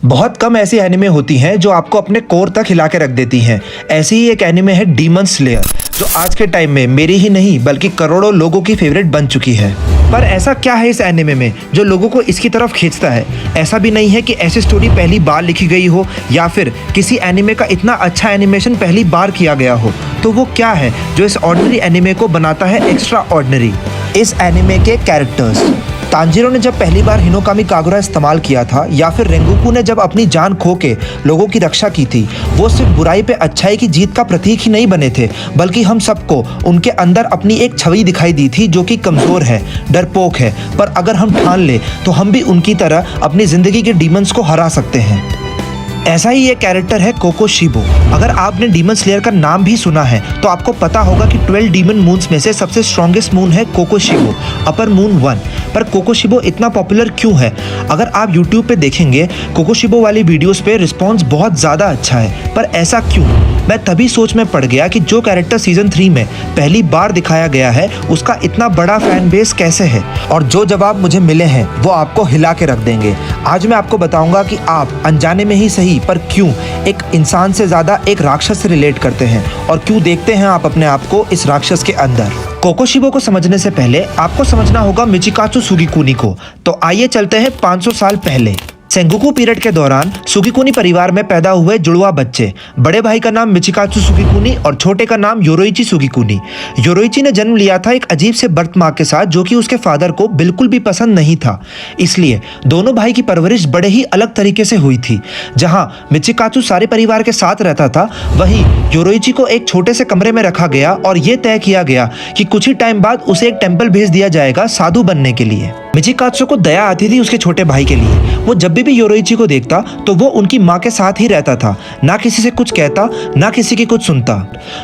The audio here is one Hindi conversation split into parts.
बहुत कम ऐसी एनिमे होती हैं जो आपको अपने कोर तक हिला के रख देती हैं। ऐसी ही एक एनिमे है डीमन स्लेयर, जो आज के टाइम में मेरी ही नहीं बल्कि करोड़ों लोगों की फेवरेट बन चुकी है। पर ऐसा क्या है इस एनिमे में जो लोगों को इसकी तरफ खींचता है? ऐसा भी नहीं है कि ऐसी स्टोरी पहली बार लिखी गई हो या फिर किसी एनिमे का इतना अच्छा एनिमेशन पहली बार किया गया हो। तो वो क्या है जो इस ऑर्डिनरी एनिमे को बनाता है एक्स्ट्रा ऑर्डिनरी? इस एनिमे के कैरेक्टर्स। तांजीरो ने जब पहली बार हिनोकामी कागुरा इस्तेमाल किया था या फिर रेंगोकू ने जब अपनी जान खो के लोगों की रक्षा की थी, वो सिर्फ बुराई पे अच्छाई की जीत का प्रतीक ही नहीं बने थे, बल्कि हम सबको उनके अंदर अपनी एक छवि दिखाई दी थी जो कि कमज़ोर है, डरपोक है, पर अगर हम ठान ले तो हम भी उनकी तरह अपनी ज़िंदगी के डीमंस को हरा सकते हैं। ऐसा ही एक कैरेक्टर है कोकोशिबो। अगर आपने डीमन स्लेयर का नाम भी सुना है तो आपको पता होगा कि 12 डीमन मून्स में से सबसे स्ट्रॉन्गेस्ट मून है कोकोशिबो, अपर मून 1। पर कोकोशिबो इतना पॉपुलर क्यों है? अगर आप YouTube पे देखेंगे कोकोशिबो वाली वीडियोस पे रिस्पॉन्स बहुत ज़्यादा अच्छा है, पर ऐसा क्यों? मैं तभी सोच में पड़ गया कि जो कैरेक्टर सीजन 3 में पहली बार दिखाया गया है उसका इतना बड़ा फैन बेस कैसे है, और जो जवाब मुझे मिले हैं वो आपको हिला के रख देंगे। आज मैं आपको बताऊंगा कि आप अनजाने में ही सही पर क्यों एक इंसान से ज़्यादा एक राक्षस से रिलेट करते हैं और क्यों देखते हैं आप अपने आप को इस राक्षस के अंदर। कोकोशिबो को समझने से पहले आपको समझना होगा मिचिकात्सु सुगिकुनी को। तो आइए चलते हैं 500 साल पहले। सेंगोकू पीरियड के दौरान सुगिकुनी परिवार में पैदा हुए जुड़वा बच्चे। बड़े भाई का नाम मिचिकात्सु सुगिकुनी और छोटे का नाम योरोइची सुगिकुनी। योरोइची ने जन्म लिया था एक अजीब से बर्थ मार्क के साथ जो कि उसके फादर को बिल्कुल भी पसंद नहीं था। इसलिए दोनों भाई की परवरिश बड़े ही अलग तरीके से हुई थी। जहां मिचिकात्सु सारे परिवार के साथ रहता था, वहीं योरोइची को एक छोटे से कमरे में रखा गया और यह तय किया गया कि कुछ ही टाइम बाद उसे एक टेम्पल भेज दिया जाएगा साधु बनने के लिए। मिचिकात्सु को दया आती थी उसके छोटे भाई के लिए। वो जब भी योरोइची को देखता तो वो उनकी माँ के साथ ही रहता था, ना किसी से कुछ कहता ना किसी की कुछ सुनता।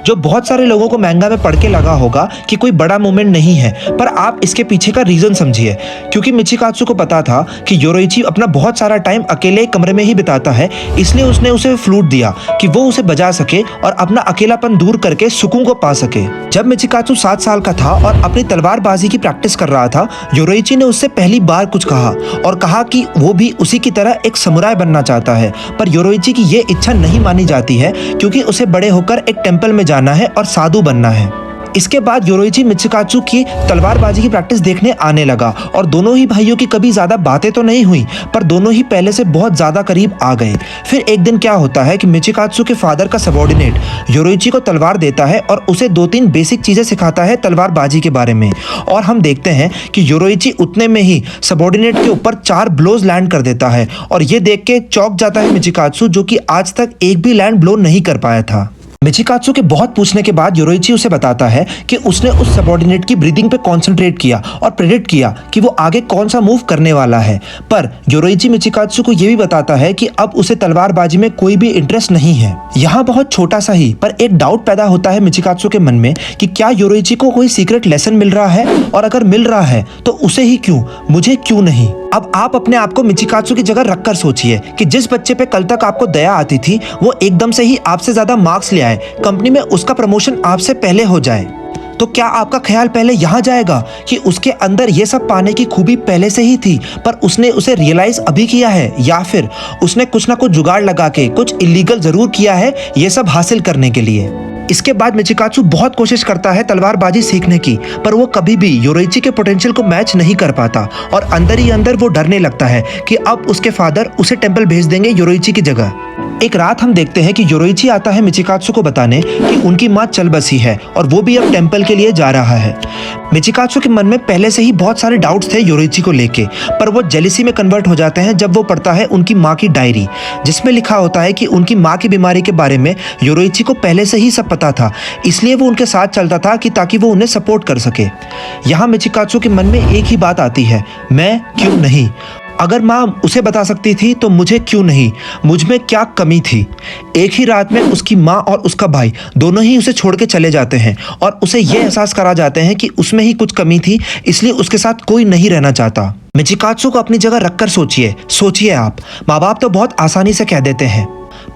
जो बहुत सारे लोगों को मैंगा में पढ़ के लगा होगा कि कोई बड़ा मूवमेंट नहीं है, पर आप इसके पीछे का रीजन समझिए। क्योंकि मिचिकात्सु को पता था कि योरोइची अपना बहुत सारा टाइम अकेले एक कमरे में ही बिताता है, इसलिए उसने उसे फ्लूट दिया कि वो उसे बजा सके और अपना अकेलापन दूर करके सुकून को पा सके। जब मिचिकात्सु 7 साल का था और अपनी तलवारबाजी की प्रैक्टिस कर रहा था, योरोइची ने उससे पहली बार कुछ कहा और कहा कि वो भी उसी की तरह एक समुराय बनना चाहता है। पर योरोइची की ये इच्छा नहीं मानी जाती है क्योंकि उसे बड़े होकर एक टेंपल में जाना है और साधु बनना है। इसके बाद योरोइची मिचिकात्सु की तलवारबाजी की प्रैक्टिस देखने आने लगा और दोनों ही भाइयों की कभी ज्यादा बातें तो नहीं हुई, पर दोनों ही पहले से बहुत ज्यादा करीब आ गए। फिर एक दिन क्या होता है कि मिचिकात्सु के फादर का सबऑर्डिनेट योरोइची को तलवार देता है और उसे 2-3 बेसिक चीजें सिखाता है तलवारबाजी के बारे में। और हम देखते हैं कि योरोइची उतने में ही सबऑर्डिनेट के ऊपर 4 ब्लोज लैंड कर देता है और ये देख के चौंक जाता है मिचिकात्सु, जो कि आज तक एक भी लैंड ब्लो नहीं कर पाया था। मिचिकात्सु के बहुत पूछने के बाद योरोइची उसे बताता है कि उसने उस सबऑर्डिनेट की ब्रीदिंग पे कंसंट्रेट किया और प्रेडिक्ट किया कि वो आगे कौन सा मूव करने वाला है। पर योरोइची मिचिकात्सु को ये भी बताता है कि अब उसे तलवारबाजी में कोई भी इंटरेस्ट नहीं है। यहाँ बहुत छोटा सा ही पर एक डाउट पैदा होता है मिचिकात्सु के मन में कि क्या योरोइची को कोई सीक्रेट लेसन मिल रहा है, और अगर मिल रहा है तो उसे ही क्यों, मुझे क्यों नहीं। अब आप अपने आप को मिचिकात्सु की जगह रखकर सोचिए कि जिस बच्चे पे कल तक आपको दया आती थी वो एकदम से ही आपसे ज्यादा मार्क्स ले आए, कंपनी में उसका प्रमोशन आपसे पहले हो जाए, तो क्या आपका ख्याल पहले यहाँ जाएगा कि उसके अंदर ये सब पाने की खूबी पहले से ही थी पर उसने उसे रियलाइज अभी किया है, या फिर उसने कुछ ना कुछ जुगाड़ लगा के कुछ इलीगल जरूर किया है ये सब हासिल करने के लिए। इसके बाद मिचिकात्सु बहुत कोशिश करता है तलवारबाजी सीखने की, पर वो कभी भी योरोइची के पोटेंशियल को मैच नहीं कर पाता और अंदर ही अंदर वो डरने लगता है कि अब उसके फादर उसे टेंपल भेज देंगे योरोइची की जगह। एक रात हम देखते हैं कि योरोइची आता है मिचिकात्सु को बताने कि उनकी माँ चल बसी है और वो भी अब टेंपल के लिए जा रहा है। मिचिकात्सु के मन में पहले से ही बहुत सारे डाउट्स थे योरोइची को लेके, पर वो जेलिसी में कन्वर्ट हो जाते हैं जब वो पढ़ता है उनकी माँ की डायरी, जिसमें लिखा होता है कि उनकी माँ की बीमारी के बारे में योरोइची को पहले से ही सब पता था, इसलिए वो उनके साथ चलता था कि ताकि वो उन्हें सपोर्ट कर सके। यहाँ मिचिकात्सु के मन में एक ही बात आती है, मैं क्यों नहीं। अगर माँ उसे बता सकती थी तो मुझे क्यों नहीं, मुझ में क्या कमी थी। एक ही रात में उसकी माँ और उसका भाई दोनों ही उसे छोड़ के चले जाते हैं और उसे यह एहसास करा जाते हैं कि उसमें ही कुछ कमी थी, इसलिए उसके साथ कोई नहीं रहना चाहता। मिचिकात्सु को अपनी जगह रखकर सोचिए आप, माँ बाप तो बहुत आसानी से कह देते हैं,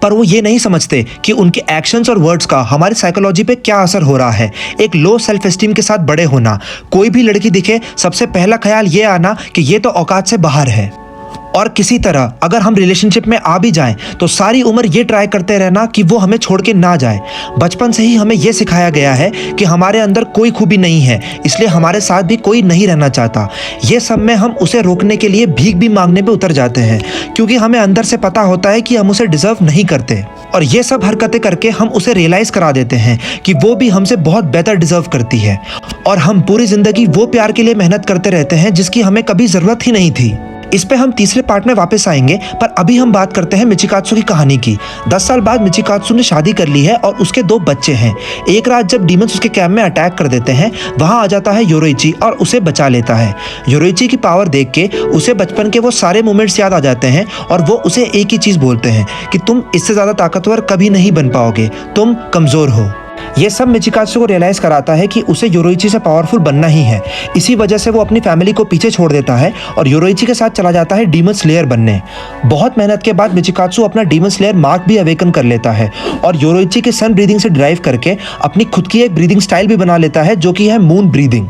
पर वो ये नहीं समझते कि उनके एक्शंस और वर्ड्स का हमारी साइकोलॉजी पे क्या असर हो रहा है। एक लो सेल्फ एस्टीम के साथ बड़े होना, कोई भी लड़की दिखे सबसे पहला ख्याल ये आना कि ये तो औकात से बाहर है। और किसी तरह अगर हम रिलेशनशिप में आ भी जाएं तो सारी उम्र ये ट्राई करते रहना कि वो हमें छोड़ के ना जाए। बचपन से ही हमें ये सिखाया गया है कि हमारे अंदर कोई खूबी नहीं है, इसलिए हमारे साथ भी कोई नहीं रहना चाहता। ये सब में हम उसे रोकने के लिए भीख भी मांगने पे उतर जाते हैं, क्योंकि हमें अंदर से पता होता है कि हम उसे डिजर्व नहीं करते। और ये सब हरकतें करके हम उसे रियलाइज करा देते हैं कि वो भी हमसे बहुत बेहतर डिजर्व करती है, और हम पूरी जिंदगी वो प्यार के लिए मेहनत करते रहते हैं जिसकी हमें कभी जरूरत ही नहीं थी। इस पे हम तीसरे पार्ट में वापस आएंगे, पर अभी हम बात करते हैं मिचिकात्सु की कहानी की। 10 साल बाद मिचिकात्सु ने शादी कर ली है और उसके 2 बच्चे हैं। एक रात जब डीमंस उसके कैंप में अटैक कर देते हैं, वहां आ जाता है योरोइची और उसे बचा लेता है। योरोइची की पावर देख के उसे बचपन के वो सारे मोमेंट्स याद आ जाते हैं और वो उसे एक ही चीज बोलते हैं कि तुम इससे ज्यादा ताकतवर कभी नहीं बन पाओगे, तुम कमजोर हो। ये सब मिचिकात्सु को रियलाइज कराता है कि उसे योरोइची से पावरफुल बनना ही है। इसी वजह से वो अपनी फैमिली को पीछे छोड़ देता है और योरोइची के साथ चला जाता है डीमन स्लेयर बनने। बहुत मेहनत के बाद मिचिकात्सु अपना डीमन स्लेयर मार्क भी अवेकन कर लेता है और योरोइची के सन ब्रीदिंग से ड्राइव करके अपनी खुद की एक ब्रीदिंग स्टाइल भी बना लेता है, जो कि है मून ब्रीदिंग।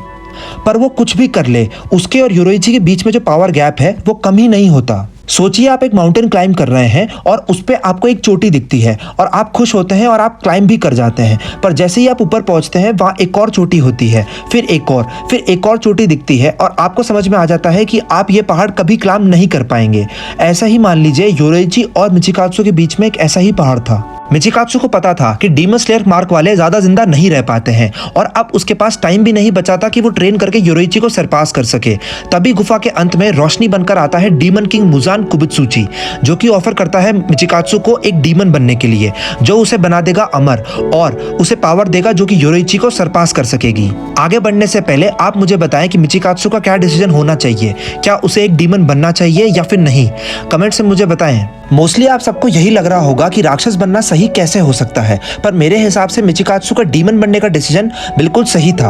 पर वो कुछ भी कर ले, उसके और योरोइची के बीच में जो पावर गैप है वो कम ही नहीं होता। सोचिए आप एक माउंटेन क्लाइंब कर रहे हैं और उस पे आपको एक चोटी दिखती है और आप खुश होते हैं और आप क्लाइंब भी कर जाते हैं, पर जैसे ही आप ऊपर पहुंचते हैं वहां एक और चोटी होती है, फिर एक और चोटी दिखती है और आपको समझ में आ जाता है कि आप ये पहाड़ कभी क्लाइंब नहीं कर पाएंगे। ऐसा ही मान लीजिए योरोइची और मिचिकात्सु के बीच में एक ऐसा ही पहाड़ था। मिचिकात्सु को पता था कि डीमन स्लेयर मार्क वाले ज्यादा जिंदा नहीं रह पाते हैं और अब उसके पास टाइम भी नहीं बचा था कि वो ट्रेन करके योरोइची को सरपास कर सके। तभी गुफा के अंत में रोशनी बनकर आता है डीमन किंग मुजान कुबुत्सुची, जो कि ऑफर करता है मिचिकात्सु को एक डीमन बनने के लिए, जो उसे बना देगा अमर और उसे पावर देगा जो कि योरोइची को सरपास कर सकेगी। आगे बढ़ने से पहले आप मुझे बताएं कि मिचिकात्सु का क्या डिसीजन होना चाहिए, क्या उसे एक डीमन बनना चाहिए या फिर नहीं? कमेंट से मुझे बताएं। मोस्टली आप सबको यही लग रहा होगा कि राक्षस बनना सही कैसे हो सकता है, पर मेरे हिसाब से मिचिकात्सु का डीमन बनने का डिसीजन बिल्कुल सही था।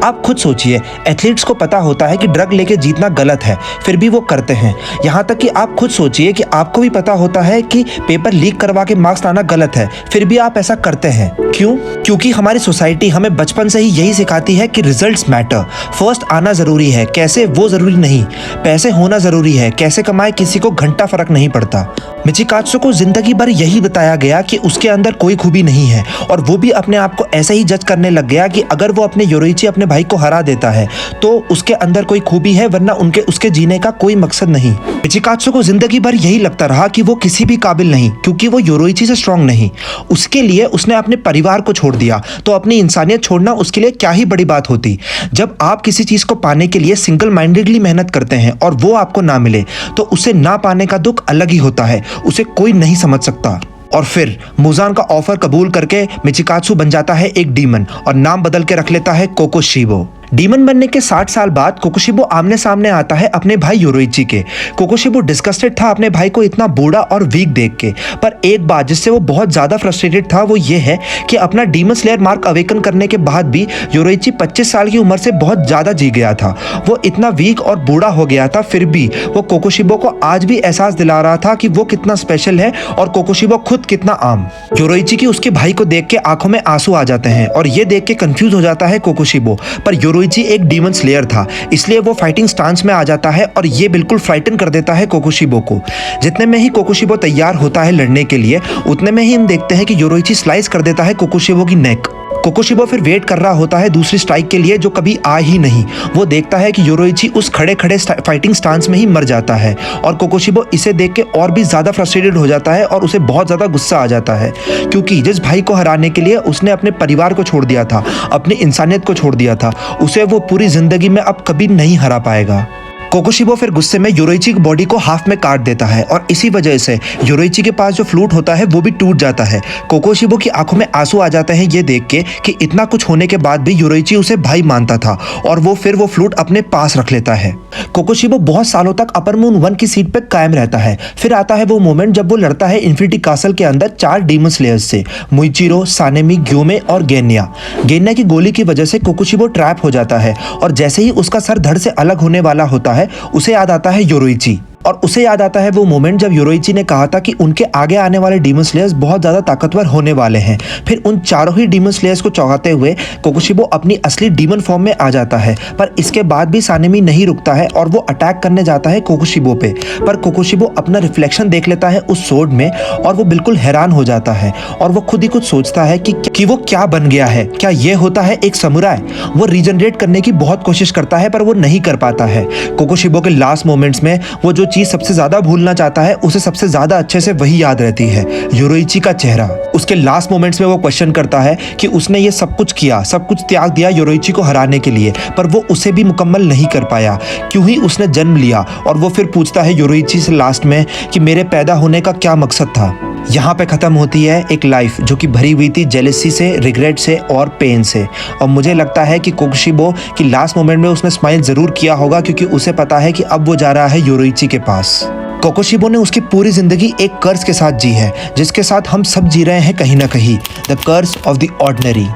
आप खुद सोचिए, एथलीट्स को पता होता है कि ड्रग लेके जीतना गलत है, फिर भी वो करते हैं। यहाँ तक कि आप खुद सोचिए कि आपको भी पता होता है कि पेपर लीक करवा के मार्क्स लाना गलत है, फिर भी आप ऐसा करते हैं। क्यों? क्योंकि हमारी सोसाइटी हमें बचपन से ही यही सिखाती है कि रिजल्ट्स मैटर, फर्स्ट आना जरूरी है, कैसे वो जरूरी नहीं, पैसे होना जरूरी है, कैसे कमाए किसी को घंटा फर्क नहीं पड़ता। मिचिकात्सु को जिंदगी भर यही बताया गया कि उसके अंदर कोई खूबी नहीं है और वो भी अपने आप को ऐसे ही जज करने लग गया कि अगर वो अपने योरोइची अपने भाई को हरा देता है तो उसके अंदर कोई खूबी है, वरना उसके जीने का कोई मकसद नहीं। मिचिकात्सु को जिंदगी भर यही लगता रहा कि वो किसी भी काबिल नहीं, क्योंकि वो योरोइची से स्ट्रांग नहीं। उसके लिए उसने अपने परिवार को छोड़ दिया, तो अपनी इंसानियत छोड़ना उसके लिए क्या ही बड़ी बात होती। जब आप किसी चीज को पाने के लिए सिंगल माइंडेडली मेहनत करते हैं और वो आपको ना मिले, तो उसे ना पाने का दुख अलग ही होता है, उसे कोई नहीं समझ सकता। और फिर मुजान का ऑफर कबूल करके मिचिकात्सु बन जाता है एक डीमन और नाम बदल के रख लेता है कोकोशिबो। डीमन बनने के 60 साल बाद कोकोशिबो आमने सामने आता है अपने भाई योरोइची के। कोकोशिबो डिस्गस्टेड था अपने भाई को इतना बूढ़ा और वीक देख के, पर एक बात जिससे वो बहुत ज्यादा फ्रस्ट्रेटेड था वो ये है कि अपना डीमन स्लेयर मार्क अवेकन करने के बाद भी योरोइची 25 साल की उम्र से बहुत ज्यादा जी गया था। वो इतना वीक और बूढ़ा हो गया था, फिर भी वो कोकोशिबो को आज भी एहसास दिला रहा था कि वो कितना स्पेशल है और कोकोशिबो खुद कितना आम। योरोइची की उसके भाई को देख के आंखों में आंसू आ जाते हैं और ये देख के कंफ्यूज हो जाता है कोकोशिबो, पर योरोइची एक डीमन स्लेयर था, इसलिए वो फाइटिंग स्टांस में आ जाता है और ये बिल्कुल फ्राइटन कर देता है कोकोशिबो को। जितने में ही कोकोशिबो तैयार होता है लड़ने के लिए, उतने में ही हम देखते हैं कि योरोइची स्लाइस कर देता है कोकोशिबो की नेक। कोकोशिबो फिर वेट कर रहा होता है दूसरी स्ट्राइक के लिए, जो कभी आ ही नहीं। वो देखता है कि योरोइची उस खड़े खड़े फाइटिंग स्टांस में ही मर जाता है और कोकोशिबो इसे देख के और भी ज्यादा फ्रस्ट्रेटेड हो जाता है और उसे बहुत ज्यादा गुस्सा आ जाता है, क्योंकि जिस भाई को हराने के लिए उसने अपने परिवार को छोड़ दिया था, अपनी इंसानियत को छोड़ दिया था, उसे वो पूरी जिंदगी में अब कभी नहीं हरा पाएगा। कोकोशिबो फिर गुस्से में योरोइची की बॉडी को हाफ में काट देता है और इसी वजह से योरोइची के पास जो फ्लूट होता है वो भी टूट जाता है। कोकोशिबो की आंखों में आंसू आ जाते हैं ये देख के कि इतना कुछ होने के बाद भी योरोइची उसे भाई मानता था और वो फिर वो फ्लूट अपने पास रख लेता है। कोकोशिबो बहुत सालों तक अपर मून 1 की सीट पे कायम रहता है। फिर आता है वो मोमेंट जब वो लड़ता है इन्फिनिटी कासल के अंदर 4 डीमन स्लेयर्स से, मुइचिरो, सानेमी, ग्योमे और गेन्या। गेन्या की गोली की वजह से कोकोशिबो ट्रैप हो जाता है और जैसे ही उसका सर धड़ से अलग होने वाला होता है, उसे याद आता है योरोइची। और उसे याद आता है वो मोमेंट जब योरोइची ने कहा था कि उनके आगे आने वाले डीमन स्लेयर्स बहुत ज़्यादा ताकतवर होने वाले हैं। फिर उन चारों ही डीमन स्लेयर्स को चौंकाते हुए कोकोशिबो अपनी असली डीमन फॉर्म में आ जाता है। पर इसके बाद भी सानेमी नहीं रुकता है और वो अटैक करने जाता है कोकोशिबो पे। पर कोकोशिबो अपना रिफ्लेक्शन देख लेता है उस सोर्ड में और वो बिल्कुल हैरान हो जाता है और वो खुद ही कुछ सोचता है कि वो क्या बन गया है, क्या ये होता है एक समुराई। वो रीजनरेट करने की बहुत कोशिश करता है पर वो नहीं कर पाता है। कोकोशिबो के लास्ट मोमेंट्स में वो जो चीज सबसे ज्यादा भूलना चाहता है उसे सबसे ज्यादा अच्छे से वही याद रहती है, योरोइची का चेहरा। उसके लास्ट मोमेंट्स में वो क्वेश्चन करता है कि उसने ये सब कुछ किया, सब कुछ त्याग दिया योरोइची को हराने के लिए, पर वो उसे भी मुकम्मल नहीं कर पाया। क्यों ही उसने जन्म लिया। और वो फिर पूछता है योरोइची से लास्ट में कि मेरे पैदा होने का क्या मकसद था। यहाँ पे ख़त्म होती है एक लाइफ जो कि भरी हुई थी जेलसी से, रिग्रेट से और पेन से। और मुझे लगता है कि कोकोशिबो की लास्ट मोमेंट में उसने स्माइल ज़रूर किया होगा क्योंकि उसे पता है कि अब वो जा रहा है योरोइची के पास। कोकोशिबो ने उसकी पूरी जिंदगी एक कर्ज के साथ जी है जिसके साथ हम सब जी रहे हैं कहीं ना कहीं, द कर्ज ऑफ द ऑर्डिनरी।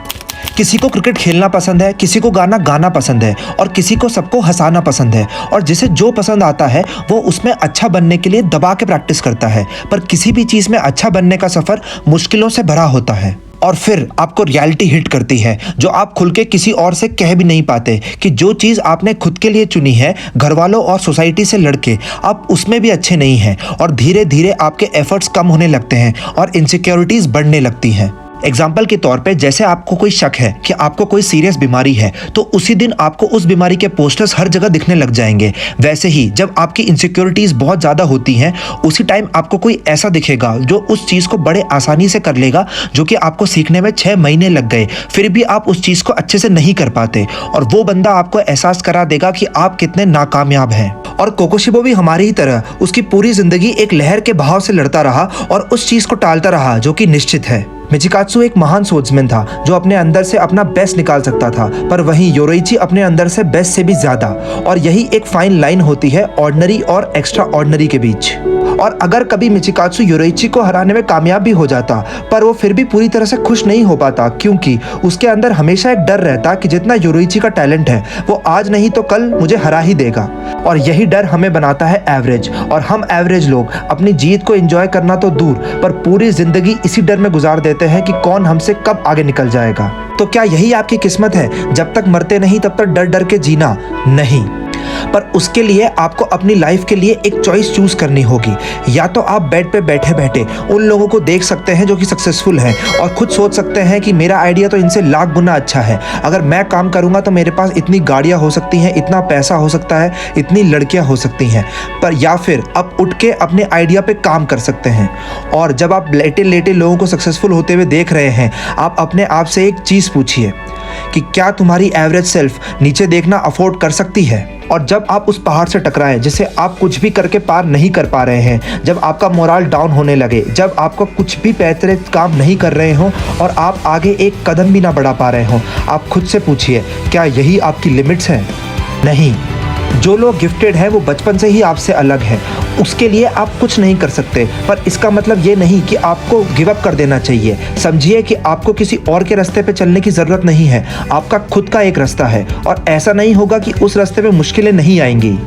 किसी को क्रिकेट खेलना पसंद है, किसी को गाना गाना पसंद है और किसी को सबको हंसाना पसंद है। और जिसे जो पसंद आता है वो उसमें अच्छा बनने के लिए दबा के प्रैक्टिस करता है। पर किसी भी चीज़ में अच्छा बनने का सफ़र मुश्किलों से भरा होता है और फिर आपको रियलिटी हिट करती है जो आप खुल के किसी और से कह भी नहीं पाते कि जो चीज़ आपने खुद के लिए चुनी है, घर वालों और सोसाइटी से लड़के, आप उसमें भी अच्छे नहीं हैं और धीरे धीरे आपके एफर्ट्स कम होने लगते हैं और इनसिक्योरिटीज़ बढ़ने लगती हैं। एग्जाम्पल के तौर पे जैसे आपको कोई शक है कि आपको कोई सीरियस बीमारी है तो उसी दिन आपको उस बीमारी के पोस्टर्स हर जगह दिखने लग जाएंगे। वैसे ही जब आपकी इनसिक्योरिटीज़ बहुत ज़्यादा होती हैं उसी टाइम आपको कोई ऐसा दिखेगा जो उस चीज़ को बड़े आसानी से कर लेगा जो कि आपको सीखने में 6 महीने लग गए, फिर भी आप उस चीज़ को अच्छे से नहीं कर पाते। और वो बंदा आपको एहसास करा देगा कि आप कितने नाकामयाब हैं। और कोकोशिबो भी हमारी ही तरह उसकी पूरी ज़िंदगी एक लहर के बहाव से लड़ता रहा और उस चीज़ को टालता रहा जो कि निश्चित है। मिचिकात्सु एक महान सोल्समैन था जो अपने अंदर से अपना बेस्ट निकाल सकता था, पर वहीं योरोइची अपने अंदर से बेस्ट से भी ज्यादा। और यही एक फाइन लाइन होती है ऑर्डिनरी और एक्स्ट्रा ऑर्डिनरी के बीच। और अगर कभी मिचिकात्सु योरोइची को हराने में कामयाब भी हो जाता पर वो फिर भी पूरी तरह से खुश नहीं हो पाता क्योंकि उसके अंदर हमेशा एक डर रहता कि जितना योरोइची का टैलेंट है वो आज नहीं तो कल मुझे हरा ही देगा। और यही डर हमें बनाता है एवरेज। और हम एवरेज लोग अपनी जीत को एंजॉय करना तो दूर पर पूरी जिंदगी इसी डर में गुजार देते हैं कि कौन हमसे कब आगे निकल जाएगा। तो क्या यही आपकी किस्मत है, जब तक मरते नहीं तब तक डर डर के जीना? नहीं, पर उसके लिए आपको अपनी लाइफ के लिए एक चॉइस चूज करनी होगी। या तो आप बेड पे बैठे बैठे उन लोगों को देख सकते हैं जो कि सक्सेसफुल हैं और खुद सोच सकते हैं कि मेरा आइडिया तो इनसे लाख गुना अच्छा है, अगर मैं काम करूंगा तो मेरे पास इतनी गाड़ियां हो सकती हैं, इतना पैसा हो सकता है, इतनी लड़कियां हो सकती हैं। पर या फिर आप उठ के अपने आइडिया पे काम कर सकते हैं। और जब आप लेटे लेटे लोगों को सक्सेसफुल होते हुए देख रहे हैं, आप अपने आप से एक चीज़ पूछिए कि क्या तुम्हारी एवरेज सेल्फ नीचे देखना अफोर्ड कर सकती है? और जब आप उस पहाड़ से टकराएं जिसे आप कुछ भी करके पार नहीं कर पा रहे हैं, जब आपका मोरल डाउन होने लगे, जब आपको कुछ भी बेहतर काम नहीं कर रहे हो और आप आगे एक कदम भी ना बढ़ा पा रहे हो, आप खुद से पूछिए क्या यही आपकी लिमिट्स हैं? नहीं। जो लोग गिफ्टेड हैं वो बचपन से ही आपसे अलग हैं, उसके लिए आप कुछ नहीं कर सकते। पर इसका मतलब ये नहीं कि आपको गिव अप कर देना चाहिए। समझिए कि आपको किसी और के रास्ते पे चलने की ज़रूरत नहीं है, आपका खुद का एक रास्ता है। और ऐसा नहीं होगा कि उस रास्ते पे मुश्किलें नहीं आएंगी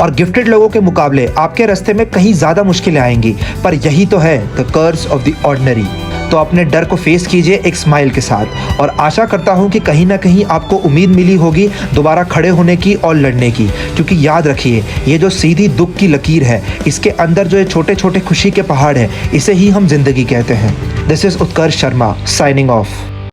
और गिफ्टेड लोगों के मुकाबले आपके रास्ते में कहीं ज़्यादा मुश्किलें आएंगी। पर यही तो है the curse of the ordinary. तो अपने डर को फेस कीजिए एक स्माइल के साथ और आशा करता हूँ कि कहीं ना कहीं आपको उम्मीद मिली होगी दोबारा खड़े होने की और लड़ने की। क्योंकि याद रखिए, ये जो सीधी दुख की लकीर है, इसके अंदर जो ये छोटे छोटे खुशी के पहाड़ है, इसे ही हम जिंदगी कहते हैं। This is Utkarsh Sharma signing off.